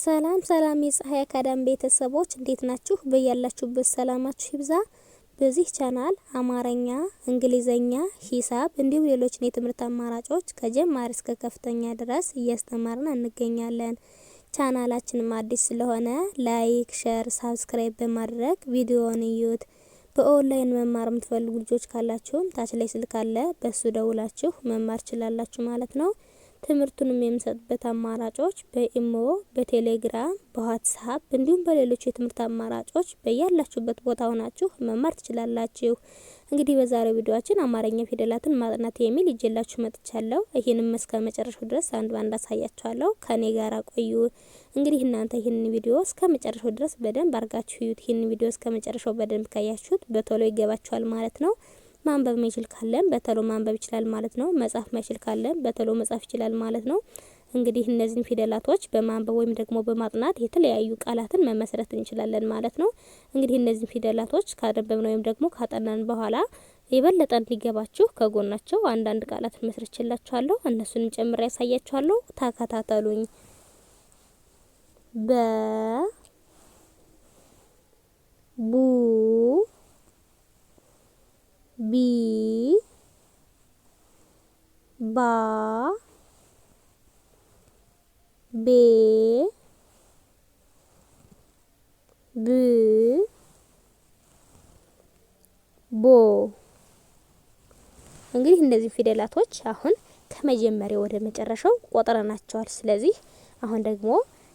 ሰላም ሰላም የፀሐይ አካዳሚ ቤተሰቦች እንዴት ናችሁ? በያላችሁበት ሰላማችሁ ይብዛ። በዚህ ቻናል አማርኛ፣ እንግሊዘኛ፣ ሂሳብ እንዲሁም ሌሎች የትምህርት አማራጮች ከጀማሪ እስከ ከፍተኛ ድረስ እያስተማርን እንገኛለን። ቻናላችንም አዲስ ስለሆነ ላይክ፣ ሼር፣ ሰብስክራይብ በማድረግ ቪዲዮውን እዩት። በኦንላይን መማር የምትፈልጉ ልጆች ካላችሁም ታች ላይ ስልክ አለ፣ በሱ ደውላችሁ መማር ትችላላችሁ ማለት ነው። ትምህርቱንም የምሰጥበት አማራጮች በኢሞ፣ በቴሌግራም፣ በዋትስአፕ እንዲሁም በሌሎች የትምህርት አማራጮች በያላችሁበት ቦታ ሆናችሁ መማር ትችላላችሁ። እንግዲህ በዛሬው ቪዲዮአችን አማርኛ ፊደላትን ማጥናት የሚል ይዤላችሁ መጥቻለሁ። ይሄንን እስከ መጨረሻው ድረስ አንድ ባንድ አሳያችኋለሁ። ከኔ ጋር ቆዩ። እንግዲህ እናንተ ይሄንን ቪዲዮ እስከ መጨረሻው ድረስ በደንብ አርጋችሁ ይዩት። ይሄንን ቪዲዮ እስከ መጨረሻው በደንብ ካያችሁት በቶሎ ይገባችኋል ማለት ነው። ማንበብ ማይችል ካለም በተሎ ማንበብ ይችላል ማለት ነው። መጻፍ ማይችል ካለም በተሎ መጻፍ ይችላል ማለት ነው። እንግዲህ እነዚህን ፊደላቶች በማንበብ ወይም ደግሞ በማጥናት የተለያዩ ቃላትን መመስረት እንችላለን ማለት ነው። እንግዲህ እነዚህን ፊደላቶች ካነበብን ወይም ደግሞ ካጠናን በኋላ የበለጠ እንዲገባችሁ ከጎናቸው አንዳንድ ቃላት መስርቼላችኋለሁ። እነሱንም ጨምሬ ያሳያችኋለሁ። ተከታተሉኝ። በ ቡ ቢ ባ ቤ ብ ቦ። እንግዲህ እነዚህ ፊደላቶች አሁን ከመጀመሪያው ወደ መጨረሻው ቆጥረናቸዋል። ስለዚህ አሁን ደግሞ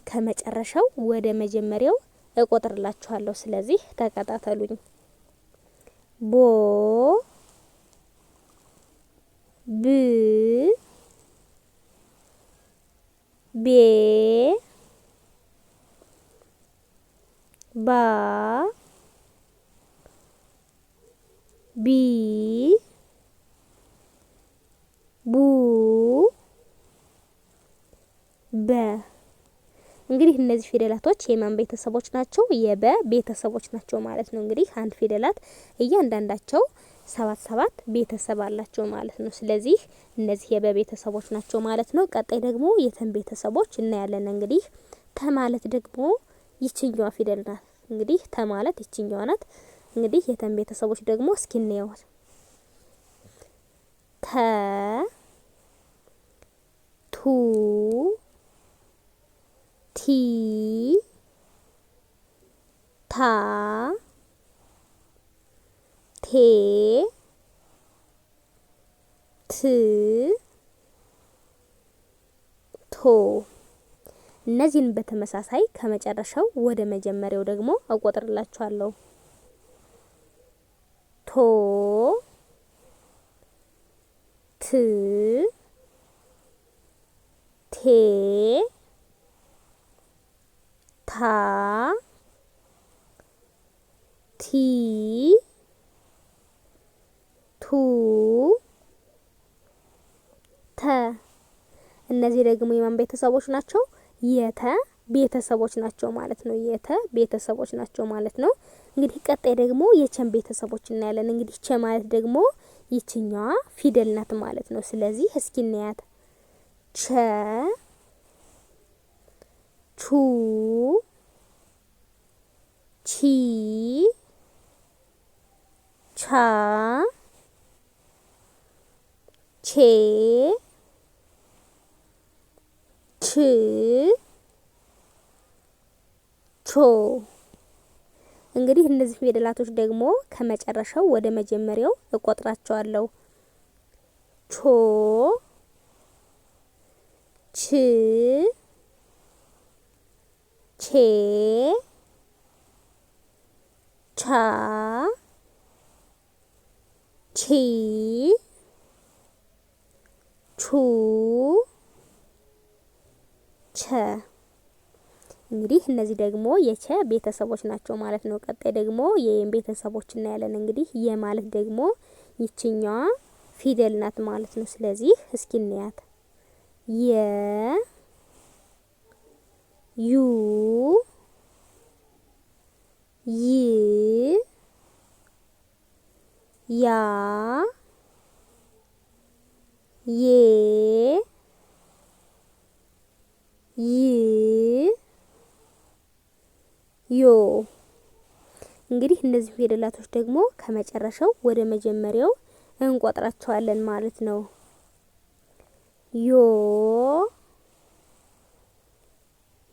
ከመጨረሻው ወደ መጀመሪያው እቆጥርላችኋለሁ። ስለዚህ ተከታተሉኝ። ቦ ብ ቤ ባ ቢ ቡ በ። እንግዲህ እነዚህ ፊደላቶች የማን ቤተሰቦች ናቸው? የበ ቤተሰቦች ናቸው ማለት ነው። እንግዲህ አንድ ፊደላት እያንዳንዳቸው 7 ቤተሰብ አላቸው ማለት ነው። ስለዚህ እነዚህ የበ ቤተሰቦች ናቸው ማለት ነው። ቀጣይ ደግሞ የተን ቤተሰቦች እናያለን። እንግዲህ ተ ማለት ደግሞ ይችኛዋ ፊደል ናት። እንግዲህ ተ ማለት ይችኛዋ ናት። እንግዲህ የተን ቤተሰቦች ደግሞ እስኪ እንየው። ተ ቱ ቲ ታ ቴ ት ቶ። እነዚህን በተመሳሳይ ከመጨረሻው ወደ መጀመሪያው ደግሞ እቆጥርላችኋለሁ። ቶ ት ቴ ታ ቲ ቱ ተ። እነዚህ ደግሞ የማን ቤተሰቦች ናቸው? የተ ቤተሰቦች ናቸው ማለት ነው። የተ ቤተሰቦች ናቸው ማለት ነው። እንግዲህ ቀጣይ ደግሞ የቸን ቤተሰቦች እናያለን። እንግዲህ ቸ ማለት ደግሞ ይችኛዋ ፊደል ናት ማለት ነው። ስለዚህ እስኪ እናያት። ቸ ቹ ቺ ቻ ቼ ች ቾ። እንግዲህ እነዚህ ፊደላቶች ደግሞ ከመጨረሻው ወደ መጀመሪያው እቆጥራቸዋለሁ። ቾ ች ቼ ቻ ቺ ቹ ቸ። እንግዲህ እነዚህ ደግሞ የቸ ቤተሰቦች ናቸው ማለት ነው። ቀጣይ ደግሞ የየን ቤተሰቦች እናያለን። እንግዲህ የ ማለት ደግሞ ይችኛዋ ፊደል ናት ማለት ነው። ስለዚህ እስኪ እንያት። የ ዩ ይ ያ ዬ ይ ዮ። እንግዲህ እነዚህ ፊደላቶች ደግሞ ከመጨረሻው ወደ መጀመሪያው እንቆጥራቸዋለን ማለት ነው። ዮ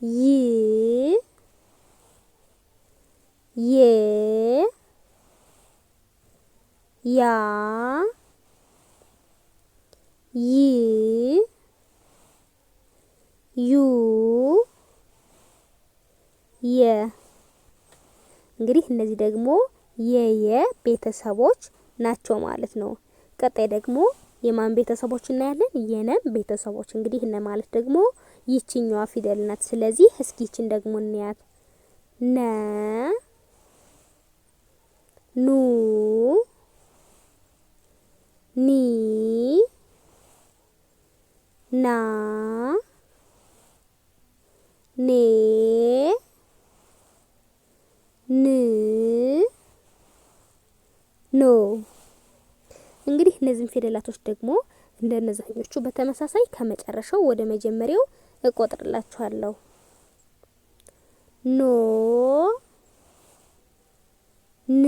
ይ የ ያ ይ ዩ የ። እንግዲህ እነዚህ ደግሞ የየ ቤተሰቦች ናቸው ማለት ነው። ቀጣይ ደግሞ የማን ቤተሰቦች እናያለን? የነም ቤተሰቦች። እንግዲህ እነ ማለት ደግሞ ይቺኛዋ ፊደል ናት። ስለዚህ እስኪ ይቺን ደግሞ እንያት። ነ ኑ ኒ ና ኔ ን ኖ። እንግዲህ እነዚህን ፊደላቶች ደግሞ እንደነዛኞቹ በተመሳሳይ ከመጨረሻው ወደ መጀመሪያው እቆጥርላችኋለሁ። ኖ ን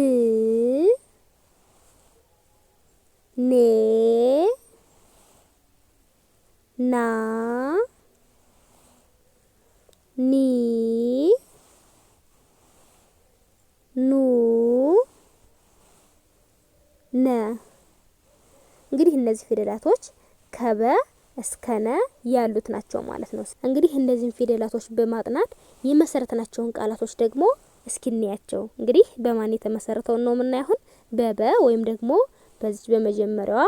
ኔ ና ኒ ኑ ነ። እንግዲህ እነዚህ ፊደላቶች ከበ እስከ ነ ያሉት ናቸው ማለት ነው። እንግዲህ እነዚህን ፊደላቶች በማጥናት የመሰረትናቸውን ቃላቶች ደግሞ እስኪ እንያቸው። እንግዲህ በማን የተመሰረተውን ነው የምናየው? በበ ወይም ደግሞ በዚህ በመጀመሪያዋ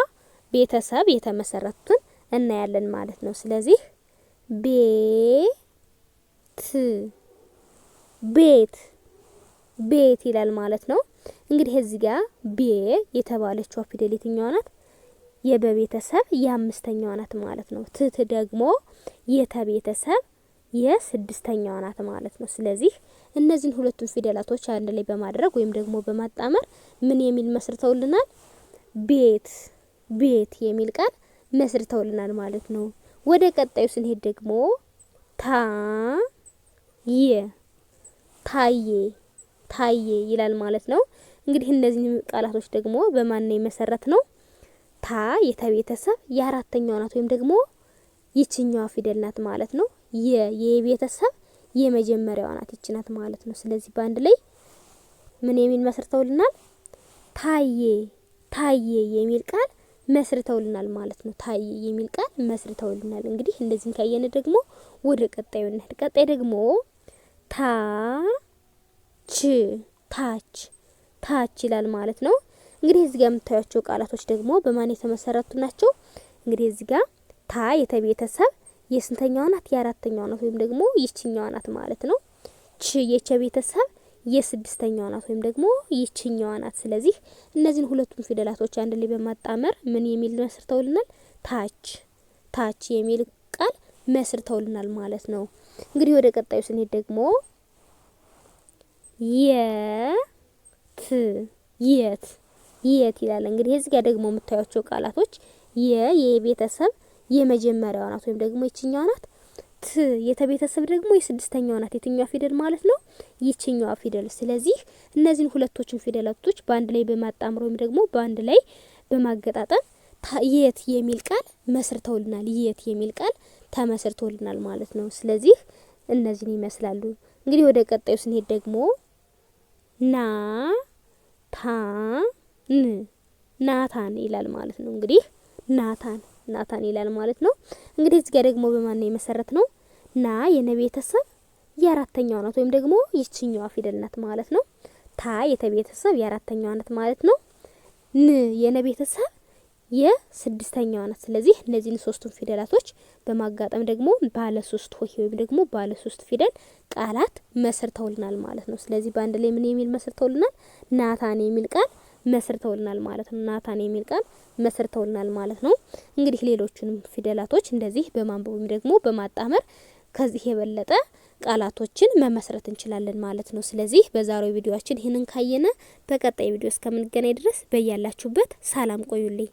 ቤተሰብ የተመሰረቱትን እናያለን ማለት ነው። ስለዚህ ቤት ቤት ቤት ይላል ማለት ነው። እንግዲህ እዚህ ጋር ቤ የተባለችው ፊደል የትኛዋ ናት? የበቤተሰብ የአምስተኛዋ ናት ማለት ነው። ትት ደግሞ የተቤተሰብ የስድስተኛዋ ናት ማለት ነው። ስለዚህ እነዚህን ሁለቱን ፊደላቶች አንድ ላይ በማድረግ ወይም ደግሞ በማጣመር ምን የሚል መስርተውልናል? ቤት ቤት የሚል ቃል መስርተውልናል ማለት ነው። ወደ ቀጣዩ ስንሄድ ደግሞ ታየ ታየ ታየ ይላል ማለት ነው። እንግዲህ እነዚህ ቃላቶች ደግሞ በማን ነው የመሰረት ነው? ታ የተቤተሰብ የአራተኛዋ ናት ወይም ደግሞ ይችኛዋ ፊደል ናት ማለት ነው። የቤተሰብ የመጀመሪያዋ ናት ይች ናት ማለት ነው። ስለዚህ በአንድ ላይ ምን የሚል መስርተውልናል? ታየ ታየ የሚል ቃል መስርተውልናል ማለት ነው። ታየ የሚል ቃል መስርተውልናል። እንግዲህ እንደዚህን ካየን ደግሞ ወደ ቀጣዩ እንሄድ። ቀጣይ ደግሞ ታች ታች ታች ይላል ማለት ነው። እንግዲህ እዚህ ጋር የምታዩቸው ቃላቶች ደግሞ በማን የተመሰረቱ ናቸው? እንግዲህ እዚህ ጋር ታ የተቤተሰብ የስንተኛዋ ናት? የአራተኛዋ ናት ወይም ደግሞ ይችኛዋ ናት ማለት ነው። ች የቸ ቤተሰብ የስድስተኛዋ ናት ወይም ደግሞ ይችኛዋ ናት። ስለዚህ እነዚህን ሁለቱን ፊደላቶች አንድ ላይ በማጣመር ምን የሚል መስርተውልናል? ታች ታች የሚል ቃል መስርተውልናል ማለት ነው። እንግዲህ ወደ ቀጣዩ ስንሄድ ደግሞ የት የት የት ይላል። እንግዲህ እዚህ ጋር ደግሞ የምታዩቸው ቃላቶች የቤተሰብ የመጀመሪያዋ ናት ወይም ደግሞ ይችኛዋ ናት። ት የተቤተሰብ ደግሞ የስድስተኛዋ ናት። የትኛዋ ፊደል ማለት ነው? ይችኛዋ ፊደል። ስለዚህ እነዚህን ሁለቶችን ፊደላቶች በአንድ ላይ በማጣመር ወይም ደግሞ በአንድ ላይ በማገጣጠም የት የሚል ቃል መስርተውልናል። የት የሚል ቃል ተመስርቶልናል ማለት ነው። ስለዚህ እነዚህን ይመስላሉ። እንግዲህ ወደ ቀጣዩ ስንሄድ ደግሞ ናታን ይላል ማለት ነው። እንግዲህ ናታን ይላል ማለት ነው። እንግዲህ እዚህ ጋር ደግሞ በማን ነው የመሰረት ነው? ና የነቤተሰብ የአራተኛዋ ናት ወይም ደግሞ ይችኛዋ ፊደል ናት ማለት ነው። ታ የተቤተሰብ የአራተኛዋ ናት ማለት ነው። ን የነቤተሰብ የስድስተኛዋ ናት። ስለዚህ እነዚህን ሶስቱን ፊደላቶች በማጋጠም ደግሞ ባለ ሶስት ሆሄ ወይም ደግሞ ባለ ሶስት ፊደል ቃላት መስርተውልናል ማለት ነው። ስለዚህ በአንድ ላይ ምን የሚል መስርተውልናል? ናታን የሚል ቃል መስርተውልናል ማለት ነው። ናታን የሚል ቃል መስርተውልናል ማለት ነው። እንግዲህ ሌሎቹንም ፊደላቶች እንደዚህ በማንበብ ወይም ደግሞ በማጣመር ከዚህ የበለጠ ቃላቶችን መመስረት እንችላለን ማለት ነው። ስለዚህ በዛሬው ቪዲዮአችን ይህንን ካየነ በቀጣይ ቪዲዮ እስከምንገናኝ ድረስ በያላችሁበት ሰላም ቆዩልኝ።